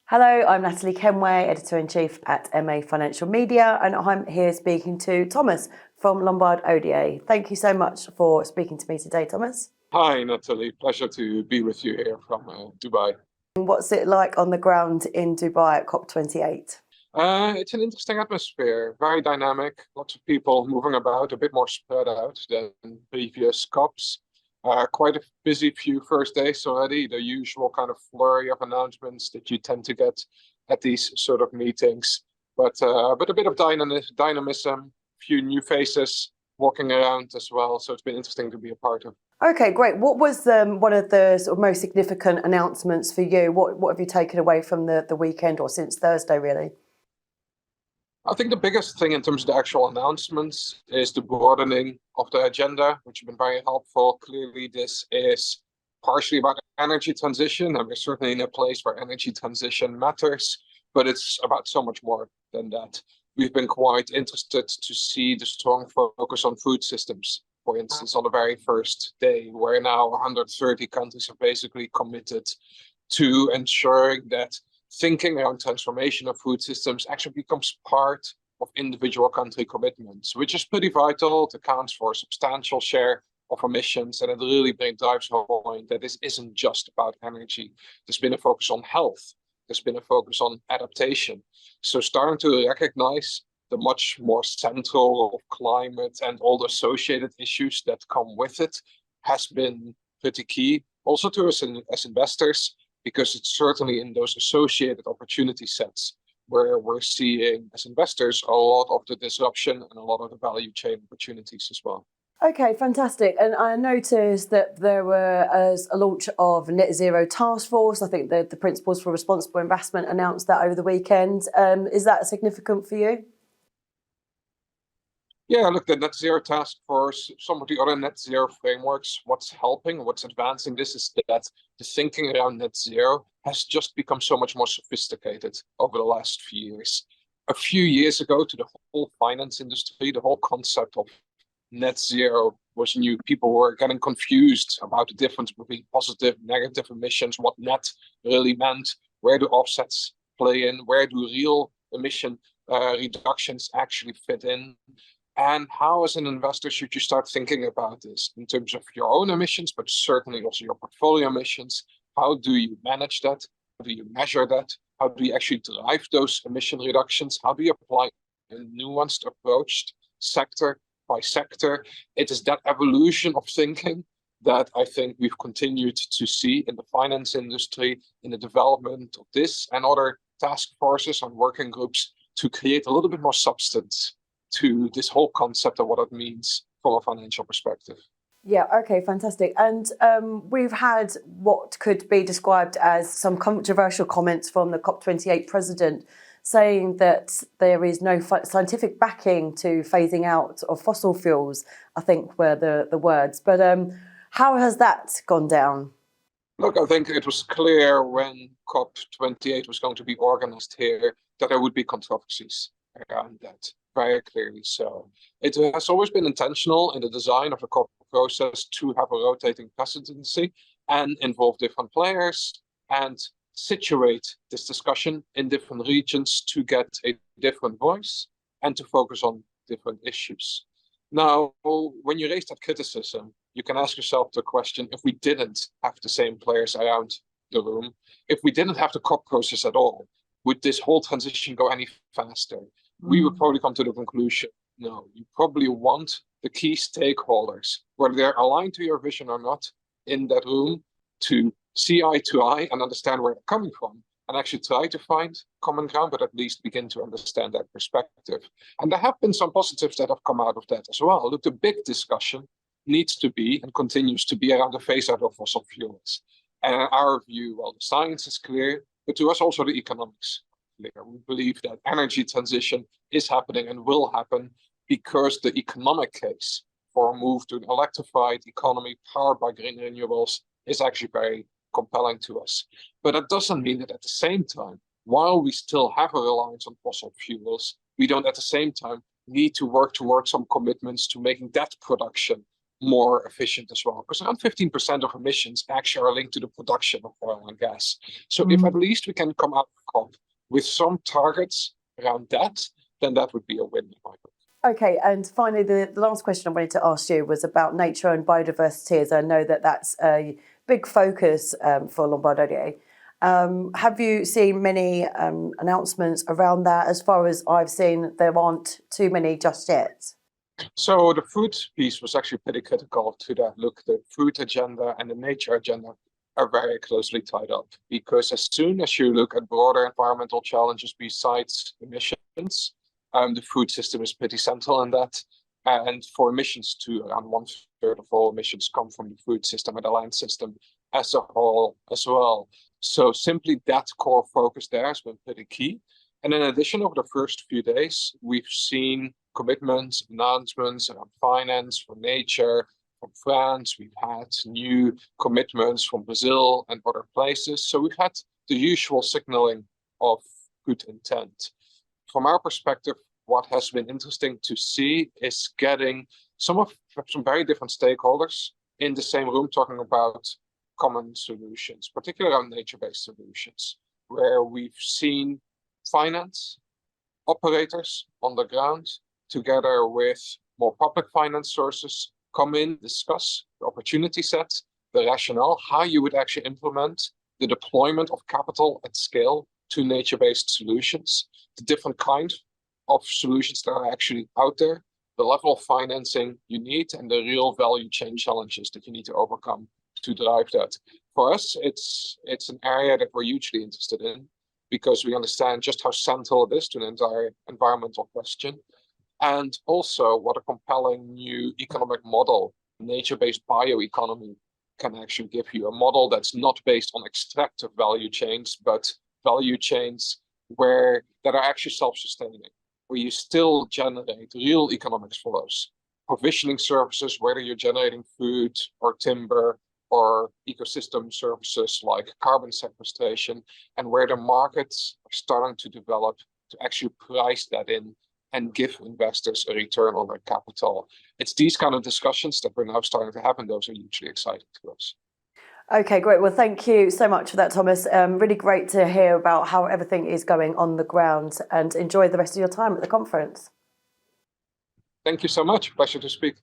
Hello, I'm Natalie Kenway, Editor-in-Chief at MA Financial Media, and I'm here speaking to Thomas from Lombard Odier. Thank you so much for speaking to me today, Thomas. Hi, Natalie. Pleasure to be with you here from Dubai. What's it like on the ground in Dubai at COP28? It's an interesting atmosphere, very dynamic, lots of people moving about, a bit more spread out than previous COPs. Quite a busy few first days already, the usual kind of flurry of announcements that you tend to get at these sort of meetings. But a bit of dynamism, a few new faces walking around as well. So it's been interesting to be a part of. Okay, great. What was one of the sort of most significant announcements for you? What have you taken away from the weekend or since Thursday, really? I think the biggest thing in terms of the actual announcements is the broadening of the agenda, which has been very helpful. Clearly, this is partially about energy transition, and we're certainly in a place where energy transition matters, but it's about so much more than that. We've been quite interested to see the strong focus on food systems, for instance, on the very first day, where now 130 countries have basically committed to ensuring that thinking around transformation of food systems actually becomes part of individual country commitments, which is pretty vital. It accounts for a substantial share of emissions, and it really drives home point that this isn't just about energy. There's been a focus on health. There's been a focus on adaptation. So starting to recognize the much more central of climate and all the associated issues that come with it has been pretty key. Also to us as investors, because it's certainly in those associated opportunity sets where we're seeing, as investors, a lot of the disruption and a lot of the value chain opportunities as well. Okay, fantastic. And I noticed that there was a launch of Net Zero Task Force. I think the Principles for Responsible Investment announced that over the weekend. Is that significant for you? Yeah, look, the Net Zero Task Force, some of the other net zero frameworks, what's helping, what's advancing this is that the thinking around net zero has just become so much more sophisticated over the last few years. A few years ago, to the whole finance industry, the whole concept of net zero was new. People were getting confused about the difference between positive, negative emissions, what net really meant, where do offsets play in, where do real emission reductions actually fit in. And how, as an investor, should you start thinking about this in terms of your own emissions, but certainly also your portfolio emissions? How do you manage that? How do you measure that? How do you actually drive those emission reductions? How do you apply a nuanced approach, sector by sector? It is that evolution of thinking that I think we've continued to see in the finance industry, in the development of this and other task forces and working groups to create a little bit more substance to this whole concept of what it means from a financial perspective. Yeah, okay, fantastic. And we've had what could be described as some controversial comments from the COP28 president saying that there is no scientific backing to phasing out of fossil fuels, I think were the words. But how has that gone down? Look, I think it was clear when COP28 was going to be organized here that there would be controversies around that. Very clearly so. It has always been intentional in the design of the COP process to have a rotating presidency and involve different players and situate this discussion in different regions to get a different voice and to focus on different issues. Now, when you raise that criticism, you can ask yourself the question, if we didn't have the same players around the room, if we didn't have the COP process at all, would this whole transition go any faster? We would probably come to the conclusion, no, you probably want the key stakeholders, whether they're aligned to your vision or not, in that room to see eye to eye and understand where they're coming from and actually try to find common ground, but at least begin to understand that perspective. And there have been some positives that have come out of that as well. Look, the big discussion needs to be and continues to be around the phase out of fossil fuels. And in our view, well, the science is clear, but to us also the economics. We believe that energy transition is happening and will happen because the economic case for a move to an electrified economy powered by green renewables is actually very compelling to us. But that doesn't mean that at the same time, while we still have a reliance on fossil fuels, we don't at the same time need to work towards some commitments to making that production more efficient as well, because around 15% of emissions actually are linked to the production of oil and gas. So if at least we can come out of COP with some targets around that, then that would be a win in my book. Okay, and finally, the last question I wanted to ask you was about nature and biodiversity, as I know that that's a big focus for Lombard Odier. Have you seen many announcements around that? As far as I've seen, there aren't too many just yet. So the food piece was actually pretty critical to that. Look, the food agenda and the nature agenda are very closely tied up, because as soon as you look at broader environmental challenges besides emissions, the food system is pretty central in that. And for emissions too, around 1/3 of all emissions come from the food system and the land system as a whole as well. So simply that core focus there has been pretty key. And in addition, over the first few days, we've seen commitments, announcements around finance for nature from France. We've had new commitments from Brazil and other places. So we've had the usual signaling of good intent. From our perspective, what has been interesting to see is getting some very different stakeholders in the same room talking about common solutions, particularly around nature-based solutions, where we've seen finance, operators on the ground, together with more public finance sources, come in, discuss the opportunity set, the rationale, how you would actually implement the deployment of capital at scale to nature-based solutions, the different kinds of solutions that are actually out there, the level of financing you need, and the real value chain challenges that you need to overcome to drive that. For us, it's an area that we're hugely interested in, because we understand just how central it is to an entire environmental question. And also what a compelling new economic model, nature-based bioeconomy, can actually give you. A model that's not based on extractive value chains, but value chains that are actually self-sustaining, where you still generate real economics flows, provisioning services, whether you're generating food or timber, or ecosystem services like carbon sequestration, and where the markets are starting to develop to actually price that in and give investors a return on their capital. It's these kind of discussions that we're now starting to have, and those are hugely exciting to us. Okay, great. Well, thank you so much for that, Thomas. Really great to hear about how everything is going on the ground, and enjoy the rest of your time at the conference. Thank you so much. Pleasure to speak.